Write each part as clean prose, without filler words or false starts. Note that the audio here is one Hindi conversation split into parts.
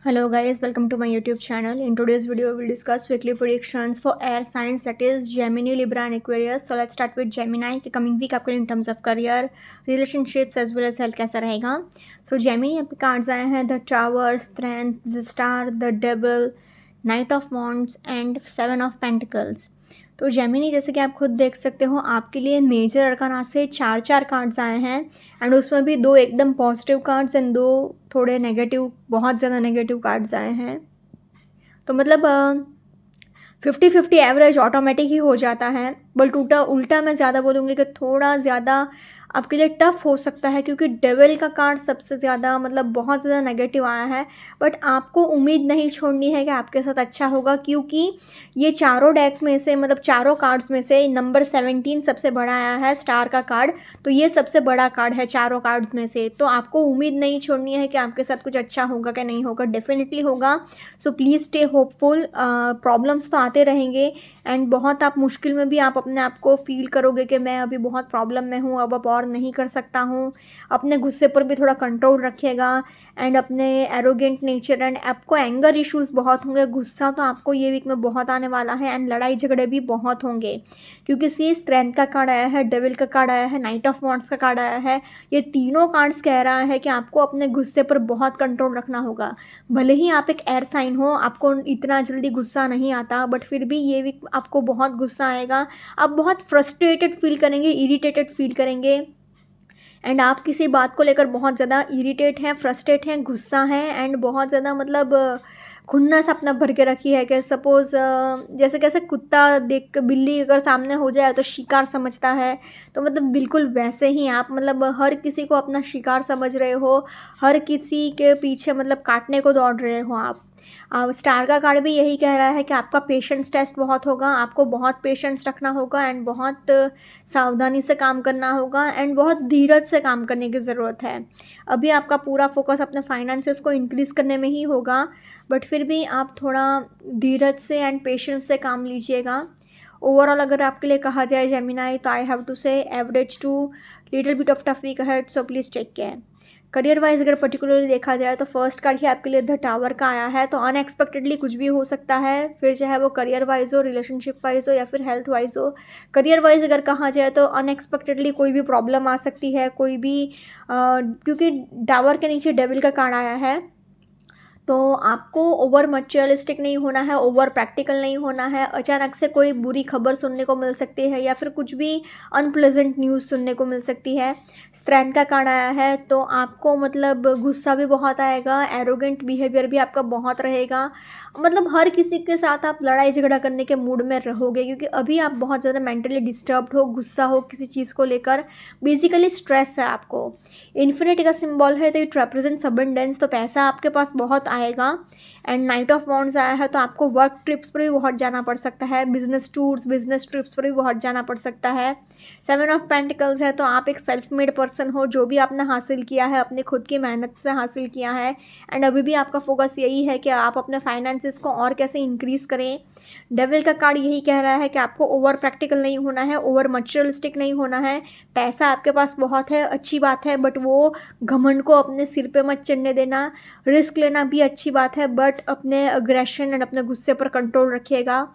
Hello guys, welcome to my YouTube channel. In today's video, we'll discuss weekly predictions for air signs, that is Gemini, Libra and Aquarius. So let's start with Gemini कि coming week आपके लिए in terms of career, relationships as well as health कैसा रहेगा. So Gemini आपके cards आए हैं the Tower, Strength, the Star, the Devil, Knight of Wands and Seven of Pentacles. तो जेमिनी जैसे कि आप खुद देख सकते हो आपके लिए मेजर अरकाना से चार कार्ड्स आए हैं एंड उसमें भी दो एकदम पॉजिटिव कार्ड्स एंड दो थोड़े नेगेटिव, बहुत ज़्यादा नेगेटिव कार्ड्स आए हैं. तो मतलब 50-50 एवरेज ऑटोमेटिक ही हो जाता है. बट उल्टा मैं ज़्यादा बोलूँगी कि थोड़ा ज़्यादा आपके लिए टफ हो सकता है क्योंकि डेविल का कार्ड सबसे ज़्यादा मतलब बहुत ज़्यादा नेगेटिव आया है. बट आपको उम्मीद नहीं छोड़नी है कि आपके साथ अच्छा होगा क्योंकि ये चारों डेक में से मतलब चारों कार्ड्स में से नंबर 17 सबसे बड़ा आया है स्टार का कार्ड. तो ये सबसे बड़ा कार्ड है चारों कार्ड्स में से. तो आपको उम्मीद नहीं छोड़नी है कि आपके साथ कुछ अच्छा होगा कि नहीं होगा, डेफिनेटली होगा. So please stay hopeful. Problems तो आते रहेंगे एंड बहुत आप मुश्किल में भी आप अपने आप को फील करोगे कि मैं अभी बहुत प्रॉब्लम में हूँ, अब और नहीं कर सकता हूँ. अपने गुस्से पर भी थोड़ा कंट्रोल रखिएगा एंड अपने एरोगेंट नेचर एंड आपको एंगर इश्यूज़ बहुत होंगे. गुस्सा तो आपको ये वीक में बहुत आने वाला है एंड लड़ाई झगड़े भी बहुत होंगे क्योंकि स्ट्रेंथ का कार्ड आया है, डेविल का कार्ड आया है, नाइट ऑफ वॉन्ड्स का कार्ड आया है. ये तीनों कार्ड्स कह रहा है कि आपको अपने गुस्से पर बहुत कंट्रोल रखना होगा. भले ही आप एक एयर साइन हो, आपको इतना जल्दी गुस्सा नहीं आता, बट फिर भी ये वीक आपको बहुत गुस्सा आएगा. आप बहुत फ्रस्ट्रेटेड फील करेंगे, इरिटेटेड फील करेंगे एंड आप किसी बात को लेकर बहुत ज़्यादा इरिटेट हैं, फ्रस्ट्रेट हैं, गुस्सा हैं एंड बहुत ज़्यादा मतलब खुन्नस अपना भर के रखी है कि सपोज़ जैसे कैसे कुत्ता देख बिल्ली अगर सामने हो जाए तो शिकार समझता है. तो मतलब बिल्कुल वैसे ही आप मतलब हर किसी को अपना शिकार समझ रहे हो, हर किसी के पीछे मतलब काटने को दौड़ रहे हो आप. स्टार का कार्ड भी यही कह रहा है कि आपका पेशेंस टेस्ट बहुत होगा, आपको बहुत पेशेंस रखना होगा एंड बहुत सावधानी से काम करना होगा एंड बहुत धीरज से काम करने की ज़रूरत है. अभी आपका पूरा फोकस अपने फाइनेंसेस को इंक्रीज़ करने में ही होगा, बट फिर भी आप थोड़ा धीरज से एंड पेशेंस से काम लीजिएगा. ओवरऑल अगर आपके लिए कहा जाए जेमिनाई, तो I have to say average to little bit of tough week ahead, so please take care. Career wise अगर पर्टिकुलरली देखा जाए तो फर्स्ट कार्ड ही आपके लिए द टावर का आया है. तो अनएक्सपेक्टेडली कुछ भी हो सकता है, फिर चाहे वो करियर वाइज हो, रिलेशनशिप वाइज हो या फिर हेल्थ वाइज हो. करियर वाइज अगर कहा जाए तो अनएक्सपेक्टेडली कोई भी प्रॉब्लम आ सकती है, कोई भी क्योंकि टावर के नीचे डेविल का कार्ड आया है. तो आपको ओवर मटेरियलिस्टिक नहीं होना है, ओवर प्रैक्टिकल नहीं होना है. अचानक से कोई बुरी खबर सुनने को मिल सकती है या फिर कुछ भी अनप्लेजेंट न्यूज़ सुनने को मिल सकती है. स्ट्रेंथ का कार्ड आया है तो आपको मतलब गुस्सा भी बहुत आएगा, एरोगेंट बिहेवियर भी आपका बहुत रहेगा. मतलब हर किसी के साथ आप लड़ाई झगड़ा करने के मूड में रहोगे क्योंकि अभी आप बहुत ज़्यादा मेंटली डिस्टर्ब्ड हो, गुस्सा हो किसी चीज़ को लेकर, बेसिकली स्ट्रेस है आपको. इन्फिनिटी का सिंबल है तो इट रिप्रेजेंट्स अबंडेंस, तो पैसा आपके पास बहुत आएगा. एंड नाइट ऑफ वॉन्ड्स आया है तो आपको वर्क ट्रिप्स पर भी बहुत जाना पड़ सकता है, बिजनेस टूर्स, बिजनेस ट्रिप्स पर भी बहुत जाना पड़ सकता है. सेवन ऑफ पेंटिकल्स है तो आप एक सेल्फ मेड पर्सन हो, जो भी आपने हासिल किया है अपने खुद की मेहनत से हासिल किया है एंड अभी भी आपका फोकस यही है कि आप अपने फाइनेंसेस को और कैसे इंक्रीज़ करें. डेविल का कार्ड यही कह रहा है कि आपको ओवर प्रैक्टिकल नहीं होना है, ओवर मटेरियलिस्टिक नहीं होना है. पैसा आपके पास बहुत है, अच्छी बात है, बट वो घमंड को अपने सिर पे मत चढ़ने देना. रिस्क लेना भी अच्छी बात है, बट अपने अग्रेशन एंड अपने गुस्से पर कंट्रोल रखिएगा.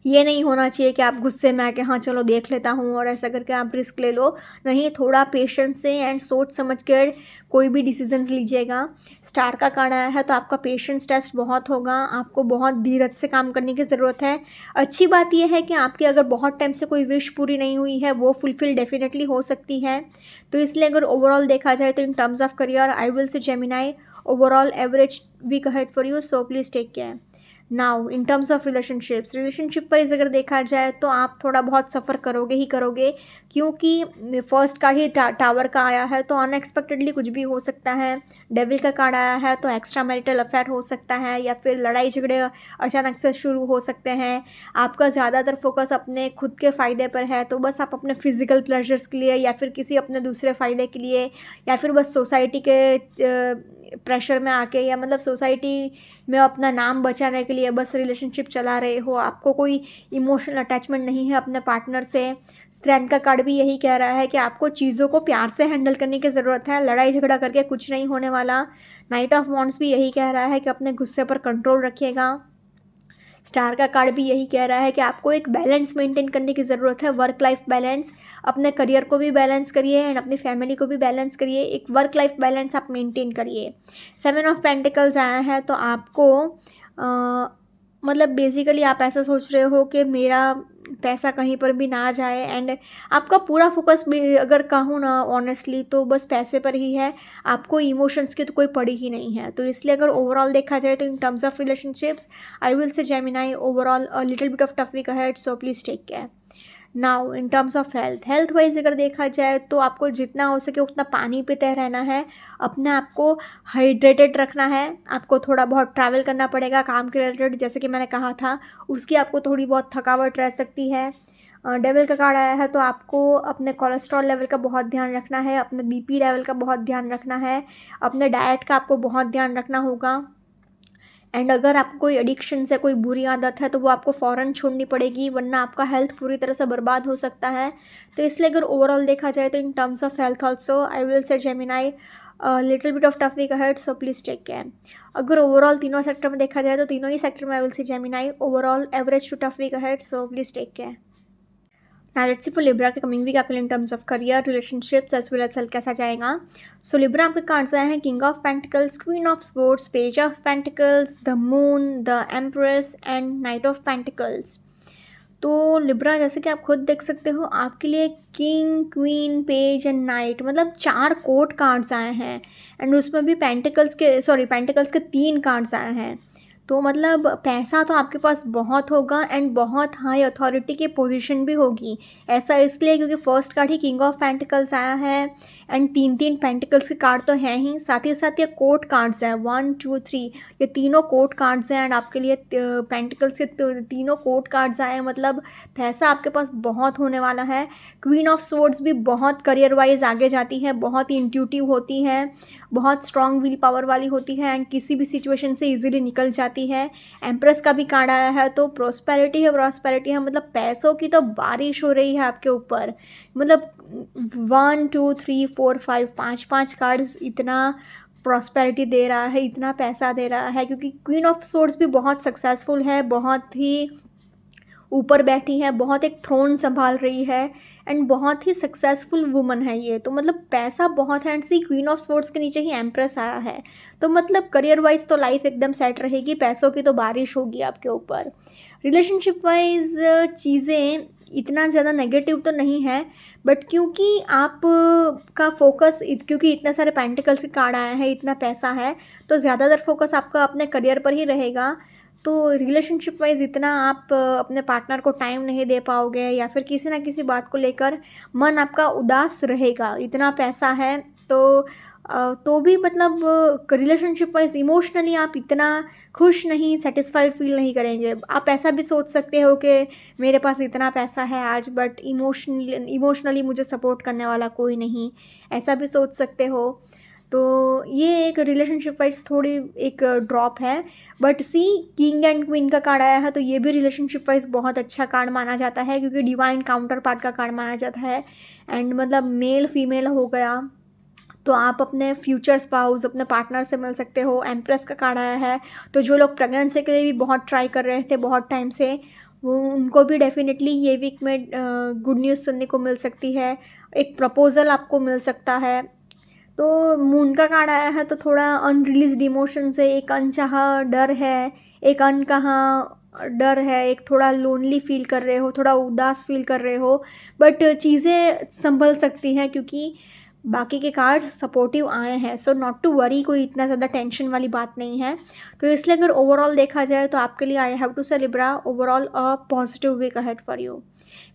ये नहीं होना चाहिए कि आप गुस्से में आके हाँ चलो देख लेता हूँ और ऐसा करके आप रिस्क ले लो. नहीं, थोड़ा पेशेंस से एंड सोच समझ कर कोई भी डिसीजंस लीजिएगा. स्टार का कार्ड आया है तो आपका पेशेंस टेस्ट बहुत होगा, आपको बहुत धीरज से काम करने की ज़रूरत है. अच्छी बात यह है कि आपकी अगर बहुत टाइम से कोई विश पूरी नहीं हुई है वो फुलफिल डेफिनेटली हो सकती है. तो इसलिए अगर ओवरऑल देखा जाए तो in terms of career I will say Gemini overall average week ahead for you, so please take care. Now in terms of relationship wise अगर देखा जाए तो आप थोड़ा बहुत सफ़र करोगे ही करोगे क्योंकि फर्स्ट कार्ड ही टावर का आया है तो अनएक्सपेक्टेडली कुछ भी हो सकता है. डेविल का कार्ड आया है तो एक्स्ट्रा मैरिटल अफेयर हो सकता है या फिर लड़ाई झगड़े अचानक से शुरू हो सकते हैं. आपका ज़्यादातर फोकस अपने खुद के फ़ायदे पर है तो बस आप अपने फिजिकल प्लेजर्स के लिए या फिर किसी अपने दूसरे फ़ायदे के लिए या फिर बस सोसाइटी के प्रेशर में आके या मतलब सोसाइटी में अपना नाम बचाने के लिए बस रिलेशनशिप चला रहे हो, आपको कोई इमोशनल अटैचमेंट नहीं है अपने पार्टनर से। स्ट्रेंथ का कार्ड भी यही कह रहा है कि आपको चीज़ों को प्यार से हैंडल करने की ज़रूरत है, लड़ाई झगड़ा करके कुछ नहीं होने वाला। नाइट ऑफ वॉन्ड्स भी यही कह रहा है कि अपने गुस्से पर कंट्रोल रखिएगा। स्टार का कार्ड भी यही कह रहा है कि आपको एक बैलेंस मेंटेन करने की ज़रूरत है, वर्क लाइफ बैलेंस। अपने करियर को भी बैलेंस करिए एंड अपनी फैमिली को भी बैलेंस करिए, एक वर्क लाइफ बैलेंस आप मेंटेन करिए। 7 ऑफ पेंटिकल्स आया है तो आपको मतलब बेसिकली आप ऐसा सोच रहे हो कि मेरा पैसा कहीं पर भी ना जाए एंड आपका पूरा फोकस भी अगर कहूँ ना ऑनेस्टली तो बस पैसे पर ही है, आपको इमोशंस की तो कोई पड़ी ही नहीं है। तो इसलिए अगर ओवरऑल देखा जाए तो in terms of relationships I will say Gemini overall a little bit of tough week ahead, so please take care. Now in terms of health wise अगर देखा जाए तो आपको जितना हो सके उतना पानी पीते रहना है, अपने आप को हाइड्रेटेड रखना है। आपको थोड़ा बहुत ट्रैवल करना पड़ेगा काम के रिलेटेड, जैसे कि मैंने कहा था, उसकी आपको थोड़ी बहुत थकावट रह सकती है। डेविल का कार्ड आया है तो आपको अपने कोलेस्ट्रॉल लेवल का बहुत ध्यान रखना है, अपने बीपी लेवल का बहुत ध्यान रखना है, अपने डाइट का आपको बहुत ध्यान रखना होगा। एंड अगर आपको कोई एडिक्शन से कोई बुरी आदत है तो वो आपको फ़ौरन छोड़नी पड़ेगी, वरना आपका हेल्थ पूरी तरह से बर्बाद हो सकता है। तो इसलिए अगर ओवरऑल देखा जाए तो in terms of health also I will say Gemini little bit of tough week ahead, so please take care. अगर ओवरऑल तीनों सेक्टर में देखा जाए तो तीनों ही सेक्टर में I will say Gemini overall average to tough week ahead, so please take care. Now let's see for Libra के कमिंग वीक आपके लिए in terms of career, relationships as well as health कैसा जाएगा। सो लिब्रा आपके कार्ड्स आए हैं king of pentacles, queen of sports, page of pentacles, the moon, the empress and knight of pentacles. तो लिब्रा जैसे कि आप खुद देख सकते हो आपके लिए king, queen, page and night मतलब 4 कोर्ट कार्ड्स आए हैं एंड उसमें भी पेंटिकल्स के 3 कार्ड्स आए हैं। तो मतलब पैसा तो आपके पास बहुत होगा एंड बहुत हाई अथॉरिटी की पोजीशन भी होगी। ऐसा इसलिए क्योंकि first card he king of pentacles आया है एंड 3 पेंटिकल्स के कार्ड तो हैं ही साथ ये कोर्ट कार्ड्स हैं 1 2 3, ये तीनों कोर्ट कार्ड्स हैं एंड आपके लिए पेंटिकल्स के तीनों कोर्ट कार्ड्स आए हैं, मतलब पैसा आपके पास बहुत होने वाला है। क्वीन ऑफ स्वॉर्ड्स भी बहुत करियर वाइज आगे जाती है, बहुत ही इंट्यूटिव होती है, बहुत स्ट्रॉन्ग विल पावर वाली होती है एंड किसी भी सिचुएशन से इजीली निकल जाती है। एम्प्रेस का भी कार्ड आया है तो प्रॉस्पेरिटी है मतलब पैसों की तो बारिश हो रही है आपके ऊपर। मतलब 1 2 3 4 5 5 कार्ड्स इतना प्रॉस्पेरिटी दे रहा है, इतना पैसा दे रहा है क्योंकि क्वीन ऑफ सोर्ड्स भी बहुत सक्सेसफुल है, बहुत ही ऊपर बैठी है, बहुत एक थ्रोन संभाल रही है एंड बहुत ही सक्सेसफुल वुमन है ये। तो मतलब पैसा बहुत है and see queen of swords के नीचे ही एम्प्रेस आया है तो मतलब करियर वाइज तो लाइफ एकदम सेट रहेगी, पैसों की तो बारिश होगी आपके ऊपर। रिलेशनशिप वाइज चीज़ें इतना ज़्यादा नेगेटिव तो नहीं है बट क्योंकि आप का फोकस क्योंकि इतने सारे पेंटिकल्स के कार्ड आए हैं, इतना पैसा है तो ज़्यादातर फोकस आपका अपने करियर पर ही रहेगा। तो रिलेशनशिप वाइज इतना आप अपने पार्टनर को टाइम नहीं दे पाओगे या फिर किसी ना किसी बात को लेकर मन आपका उदास रहेगा। इतना पैसा है तो भी मतलब रिलेशनशिप वाइज इमोशनली आप इतना खुश नहीं, सेटिस्फाइड फील नहीं करेंगे। आप ऐसा भी सोच सकते हो कि मेरे पास इतना पैसा है आज बट इमोशनली मुझे सपोर्ट करने वाला कोई नहीं, ऐसा भी सोच सकते हो। तो ये एक रिलेशनशिप वाइज थोड़ी एक ड्रॉप है but see king and queen का कार्ड आया है तो ये भी रिलेशनशिप वाइज बहुत अच्छा कार्ड माना जाता है क्योंकि डिवाइन काउंटर पार्ट का कार्ड माना जाता है एंड मतलब मेल फीमेल हो गया तो आप अपने फ्यूचर स्पाउस अपने पार्टनर से मिल सकते हो। एम्प्रेस का कार्ड आया है तो जो लोग प्रेगनेंसी के लिए भी बहुत ट्राई कर रहे थे बहुत टाइम से वो उनको भी डेफिनेटली ये वीक में गुड न्यूज़ सुनने को मिल सकती है, एक प्रपोज़ल आपको मिल सकता है। तो मून का कार्ड आया है तो थोड़ा अनरिलीज्ड इमोशंस है, एक अनचाहा डर है, एक अनकहा डर है, एक थोड़ा लोनली फील कर रहे हो, थोड़ा उदास फील कर रहे हो बट चीज़ें संभल सकती हैं क्योंकि बाकी के कार्ड सपोर्टिव आए हैं। सो नॉट टू वरी, कोई इतना ज़्यादा टेंशन वाली बात नहीं है। तो इसलिए अगर ओवरऑल देखा जाए तो आपके लिए I have to say Libra overall a positive week ahead for you.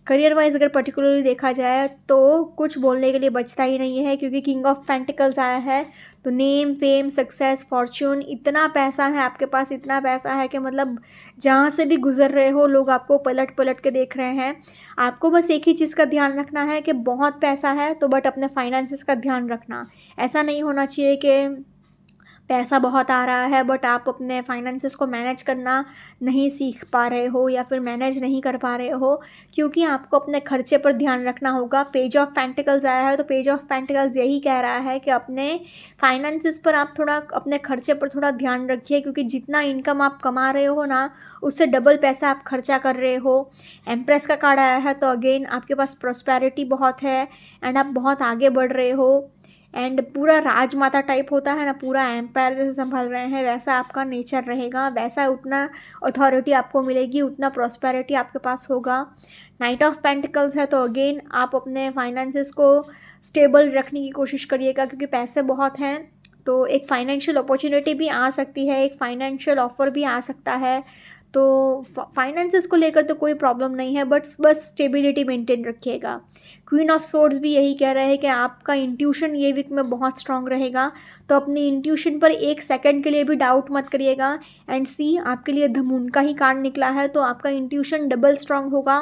Career wise अगर पर्टिकुलरली देखा जाए तो कुछ बोलने के लिए बचता ही नहीं है क्योंकि किंग ऑफ पेंटिकल्स आया है तो नेम, फेम, सक्सेस, फॉर्च्यून, इतना पैसा है आपके पास, इतना पैसा है कि मतलब जहाँ से भी गुजर रहे हो लोग आपको पलट पलट के देख रहे हैं। आपको बस एक ही चीज़ का ध्यान रखना है कि बहुत पैसा है तो बट अपने फाइनेंसिस का ध्यान रखना। ऐसा नहीं होना चाहिए कि पैसा बहुत आ रहा है बट आप अपने फाइनेंसेस को मैनेज करना नहीं सीख पा रहे हो या फिर मैनेज नहीं कर पा रहे हो, क्योंकि आपको अपने खर्चे पर ध्यान रखना होगा। पेज ऑफ पेंटिकल्स आया है तो पेज ऑफ पेंटिकल्स यही कह रहा है कि अपने फाइनेंसेस पर आप थोड़ा, अपने खर्चे पर थोड़ा ध्यान रखिए, क्योंकि जितना इनकम आप कमा रहे हो ना, उससे डबल पैसा आप खर्चा कर रहे हो। एम्प्रेस का कार्ड आया है तो अगेन आपके पास प्रॉस्पेरिटी बहुत है एंड आप बहुत आगे बढ़ रहे हो एंड पूरा राजमाता टाइप होता है ना, पूरा एम्पायर जैसे संभाल रहे हैं, वैसा आपका नेचर रहेगा, वैसा उतना अथॉरिटी आपको मिलेगी, उतना प्रॉस्पेरिटी आपके पास होगा। नाइट ऑफ पेंटिकल्स है तो अगेन आप अपने फाइनेंसेस को स्टेबल रखने की कोशिश करिएगा, क्योंकि पैसे बहुत हैं तो एक फाइनेंशियल अपॉर्चुनिटी भी आ सकती है, एक फाइनेंशियल ऑफर भी आ सकता है। तो फाइनेंसेस को लेकर तो कोई प्रॉब्लम नहीं है, बट बस स्टेबिलिटी मेंटेन रखिएगा। क्वीन ऑफ सोर्ड्स भी यही कह रहे हैं कि आपका इंट्यूशन ये वीक में बहुत स्ट्रांग रहेगा, तो अपनी इंट्यूशन पर एक सेकंड के लिए भी डाउट मत करिएगा। एंड सी, आपके लिए द मून का ही कार्ड निकला है तो आपका इंट्यूशन डबल स्ट्रांग होगा।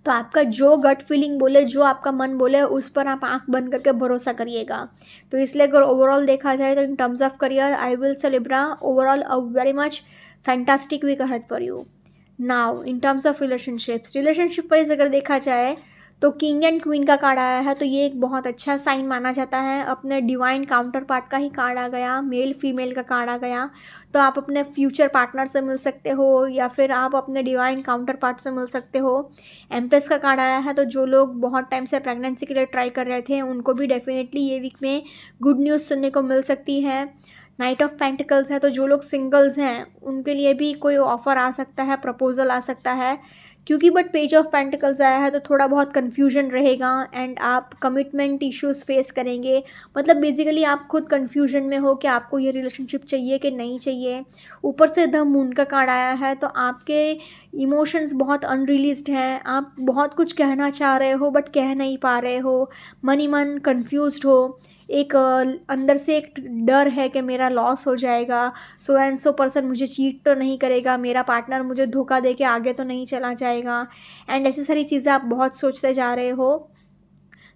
तो आपका जो गट फीलिंग बोले, जो आपका मन बोले, उस पर आप आंख बंद करके भरोसा करिएगा। तो इसलिए अगर ओवरऑल देखा जाए तो in terms of career, I will say Libra, overall a very much fantastic week ahead for you. Now in terms of relationship wise अगर देखा जाए तो किंग एंड क्वीन का कार्ड आया है तो ये एक बहुत अच्छा साइन माना जाता है। अपने डिवाइन काउंटर पार्ट का ही कार्ड आ गया, मेल फीमेल का कार्ड आ गया, तो आप अपने फ्यूचर पार्टनर से मिल सकते हो या फिर आप अपने डिवाइन काउंटर पार्ट से मिल सकते हो। एम्प्रेस का कार्ड आया है तो जो लोग बहुत टाइम से प्रेगनेंसी के लिए ट्राई कर रहे थे उनको भी डेफिनेटली ये वीक में गुड न्यूज़ सुनने को मिल सकती है। नाइट ऑफ पेंटिकल्स है तो जो लोग सिंगल्स हैं उनके लिए भी कोई ऑफ़र आ सकता है, प्रपोजल आ सकता है, क्योंकि बट पेज ऑफ पेंटिकल्स आया है तो थोड़ा बहुत कन्फ्यूजन रहेगा एंड आप कमिटमेंट इश्यूज फेस करेंगे। मतलब बेसिकली आप खुद कन्फ्यूजन में हो कि आपको ये रिलेशनशिप चाहिए कि नहीं चाहिए। ऊपर से द मून का कार्ड आया है तो आपके इमोशंस बहुत अनरिलीज्ड हैं, आप बहुत कुछ कहना चाह रहे हो बट कह नहीं पा रहे हो, मन ही मन कन्फ्यूज्ड हो। एक अंदर से एक डर है कि मेरा लॉस हो जाएगा, सो एंड सो पर्सन मुझे चीट तो नहीं करेगा, मेरा पार्टनर मुझे धोखा दे के आगे तो नहीं चला जाएगा, एंड ऐसी सारी चीज़ें आप बहुत सोचते जा रहे हो।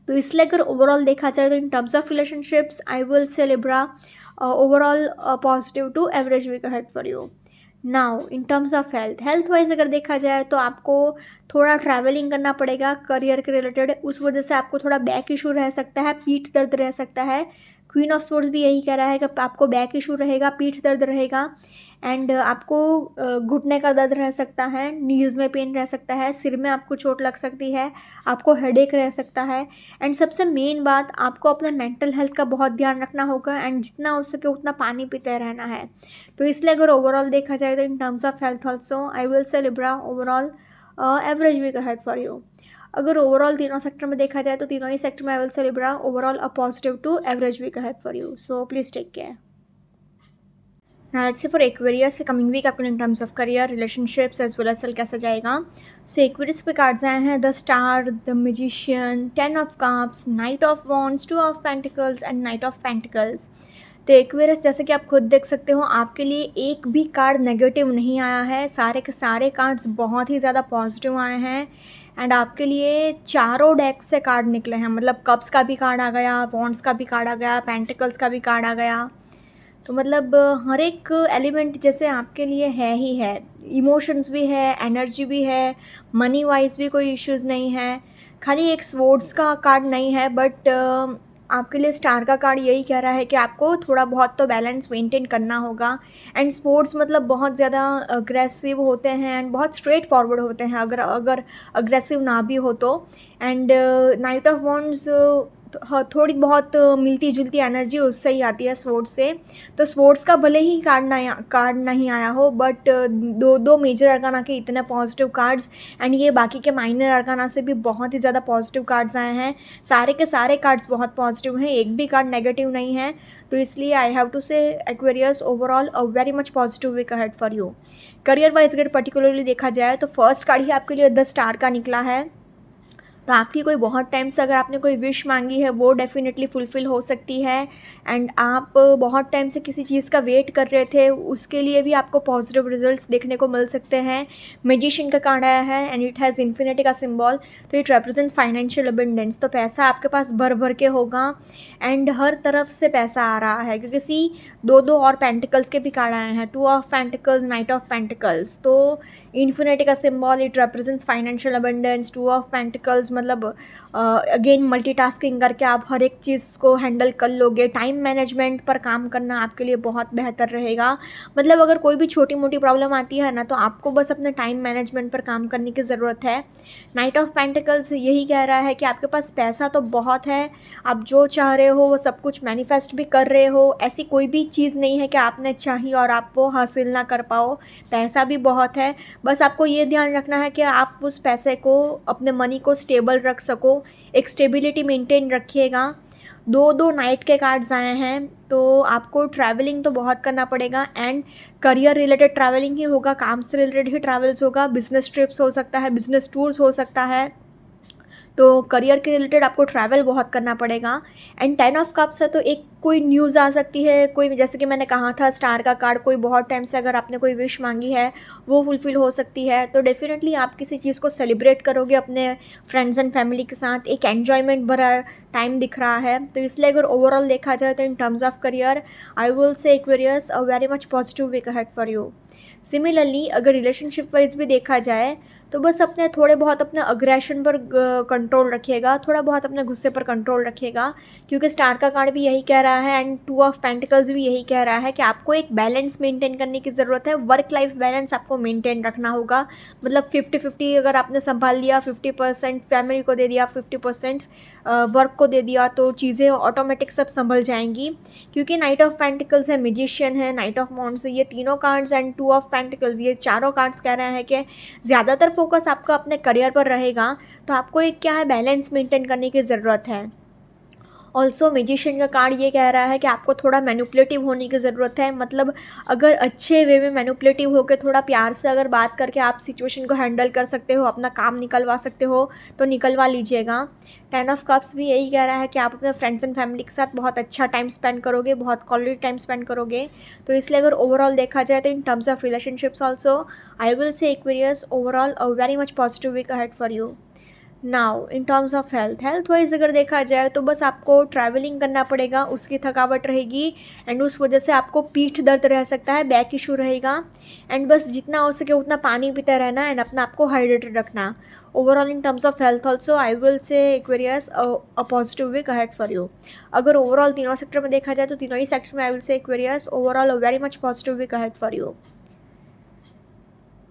तो इसलिए अगर ओवरऑल देखा जाए तो in terms of relationships I will say Libra, overall positive to average week ahead for you. Now in terms of health wise अगर देखा जाए तो आपको थोड़ा ट्रैवलिंग करना पड़ेगा करियर के रिलेटेड, उस वजह से आपको थोड़ा बैक इशू रह सकता है, पीठ दर्द रह सकता है। क्वीन ऑफ सोर्ड्स भी यही कह रहा है कि आपको बैक इशू रहेगा, पीठ दर्द रहेगा एंड आपको घुटने का दर्द रह सकता है, नीज में पेन रह सकता है, सिर में आपको चोट लग सकती है, आपको हेडेक रह सकता है। एंड सबसे मेन बात, आपको अपने मेंटल हेल्थ का बहुत ध्यान रखना होगा एंड जितना हो सके उतना पानी पीते रहना है। तो इसलिए अगर ओवरऑल देखा जाए तो in terms of health also I will say Libra, overall average week ahead for you. अगर ओवरऑल तीनों सेक्टर में देखा जाए तो तीनों ही सेक्टर में I will say Libra, overall a positive to average week ahead for you, so please take care. Now let's see for Aquarius coming week आपको in terms of career, relationships as well as सेल कैसा जाएगा। So Aquarius पे कार्ड्स आए हैं the star, the magician, 10 of cups, knight of wands, 2 of pentacles and knight of pentacles. तो एक्वेरियस जैसे कि आप खुद देख सकते हो आपके लिए एक भी कार्ड नेगेटिव नहीं आया है, सारे के सारे कार्ड्स बहुत ही ज़्यादा पॉजिटिव आए हैं एंड आपके लिए चारों डेक से कार्ड निकले हैं। मतलब कप्स का भी कार्ड आ गया, वॉन्ड्स का भी कार्ड आ गया, पेंटिकल्स का भी कार्ड आ गया। तो मतलब हर एक एलिमेंट जैसे आपके लिए है ही है, इमोशंस भी है, एनर्जी भी है, मनी वाइज भी कोई इश्यूज़ नहीं है। खाली एक स्वॉर्ड्स का कार्ड नहीं है, बट आपके लिए स्टार का कार्ड यही कह रहा है कि आपको थोड़ा बहुत तो बैलेंस मेंटेन करना होगा। एंड स्पोर्ट्स मतलब बहुत ज़्यादा अग्रेसिव होते हैं एंड बहुत स्ट्रेट फॉरवर्ड होते हैं अगर अगर अग्रेसिव ना भी हो तो। एंड नाइट ऑफ वॉन्ड्स थोड़ी बहुत मिलती जुलती एनर्जी उससे ही आती है, स्वॉर्ड्स से। तो स्वॉर्ड्स का भले ही कार्ड नहीं आया हो, बट दो मेजर अरकाना के इतने पॉजिटिव कार्ड्स एंड ये बाकी के माइनर अरकाना से भी बहुत ही ज़्यादा पॉजिटिव कार्ड्स आए हैं। सारे के सारे कार्ड्स बहुत पॉजिटिव हैं, एक भी कार्ड नेगेटिव नहीं है। तो इसलिए I have to say Aquarius, overall a very much positive week ahead for you. Career wise अगर पर्टिकुलरली देखा जाए तो फर्स्ट कार्ड ही आपके लिए द स्टार का निकला है। तो आपकी कोई बहुत टाइम से अगर आपने कोई विश मांगी है वो डेफिनेटली फुलफ़िल हो सकती है। एंड आप बहुत टाइम से किसी चीज़ का वेट कर रहे थे, उसके लिए भी आपको पॉजिटिव रिजल्ट्स देखने को मिल सकते हैं। मैजिशियन का कार्ड आया है एंड इट हैज़ इन्फिनिटी का सिंबल, तो इट रिप्रेजेंट्स फाइनेंशियल अबंडेंस। तो पैसा आपके पास भर भर के होगा एंड हर तरफ से पैसा आ रहा है, क्योंकि सी दो दो और पेंटिकल्स के भी कार्ड आए हैं, 2 of pentacles, night of pentacles. तो इन्फिनिटी का symbol, it represents financial abundance. 2 of pentacles मतलब अगेन मल्टीटास्किंग करके आप हर एक चीज़ को हैंडल कर लोगे। टाइम मैनेजमेंट पर काम करना आपके लिए बहुत बेहतर रहेगा। मतलब अगर कोई भी छोटी मोटी प्रॉब्लम आती है ना, तो आपको बस अपने टाइम मैनेजमेंट पर काम करने की ज़रूरत है। नाइट ऑफ पेंटिकल्स यही कह रहा है कि आपके पास पैसा तो बहुत है, आप जो चाह रहे हो वो सब कुछ मैनिफेस्ट भी कर रहे हो। ऐसी कोई भी चीज़ नहीं है कि आपने चाही और आप वो हासिल ना कर पाओ। पैसा भी बहुत है, बस आपको ये ध्यान रखना है कि आप उस पैसे को, अपने मनी को स्टेबल रख सको, एक स्टेबिलिटी मेंटेन रखिएगा। दो दो नाइट के कार्ड्स आए हैं, तो आपको ट्रैवलिंग तो बहुत करना पड़ेगा एंड करियर रिलेटेड ट्रैवलिंग ही होगा, काम से रिलेटेड ही ट्रैवल्स होगा। बिजनेस ट्रिप्स हो सकता है, बिजनेस टूर्स हो सकता है, तो करियर के रिलेटेड आपको ट्रैवल बहुत करना पड़ेगा। एंड 10 ऑफ कप्स है, तो एक कोई न्यूज़ आ सकती है, कोई जैसे कि मैंने कहा था स्टार का कार्ड, कोई बहुत टाइम से अगर आपने कोई विश मांगी है वो फुलफ़िल हो सकती है। तो डेफिनेटली आप किसी चीज़ को सेलिब्रेट करोगे अपने फ्रेंड्स एंड फैमिली के साथ, एक एन्जॉयमेंट भरा टाइम दिख रहा है। तो इसलिए अगर ओवरऑल देखा जाए तो in terms of career I will say Aquarius a very much positive week ahead for you. Similarly अगर रिलेशनशिप वाइज भी देखा जाए तो बस अपने थोड़े बहुत अपने अग्रेशन पर कंट्रोल रखिएगा, थोड़ा बहुत अपने गुस्से पर कंट्रोल रखिएगा, क्योंकि स्टार का कार्ड भी यही कह रहा है एंड 2 ऑफ पेंटिकल्स भी यही कह रहा है कि आपको एक बैलेंस मेंटेन करने की ज़रूरत है। वर्क लाइफ बैलेंस आपको मेंटेन रखना होगा। मतलब 50-50 अगर आपने संभाल लिया, 50% फैमिली को दे दिया, 50% वर्क को दे दिया, तो चीज़ें ऑटोमेटिक सब संभल जाएंगी। क्योंकि नाइट ऑफ पेंटिकल्स है, मैजिशियन है, नाइट ऑफ वांड्स है, ये तीनों कार्ड्स एंड 2 ऑफ पेंटिकल्स, ये चारों कार्ड्स कह रहे हैं कि ज़्यादातर फोकस आपका अपने करियर पर रहेगा। तो आपको एक क्या है, बैलेंस मेंटेन करने की ज़रूरत है। ऑल्सो मैजिशियन का कार्ड ये कह रहा है कि आपको थोड़ा मैनिपुलेटिव होने की ज़रूरत है। मतलब अगर अच्छे वे में मैनिपुलेटिव होकर थोड़ा प्यार से अगर बात करके आप सिचुएशन को हैंडल कर सकते हो, अपना काम निकलवा सकते हो, तो निकलवा लीजिएगा। 10 ऑफ कप्स भी यही कह रहा है कि आप अपने फ्रेंड्स एंड फैमिली के साथ बहुत अच्छा टाइम स्पेंड करोगे, बहुत क्वालिटी टाइम स्पेंड करोगे। तो इसलिए अगर ओवरऑल देखा जाए तो in terms of relationships also I will say Aquarius overall a very much positive week ahead for you. Now in terms of health wise अगर देखा जाए तो बस आपको ट्रैवलिंग करना पड़ेगा, उसकी थकावट रहेगी एंड उस वजह से आपको पीठ दर्द रह सकता है, बैक इशू रहेगा। एंड बस जितना हो सके उतना पानी पीते रहना एंड अपना आपको हाइड्रेटेड रखना। Overall in terms of health also I will say Aquarius a positive week ahead for you. अगर ओवरऑल तीनों सेक्टर में देखा जाए तो तीनों ही सेक्टर में I will say Aquarius overall a very much positive week ahead for you.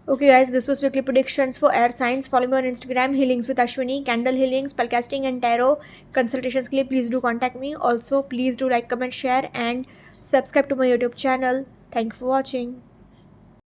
Okay, guys, this was weekly predictions for air signs. Follow me on Instagram, Healings with Ashwini, Candle Healing, Spellcasting, and Tarot. Consultations के लिए please do contact me. Also, please do like, comment, share, and subscribe to my YouTube channel. Thank you for watching.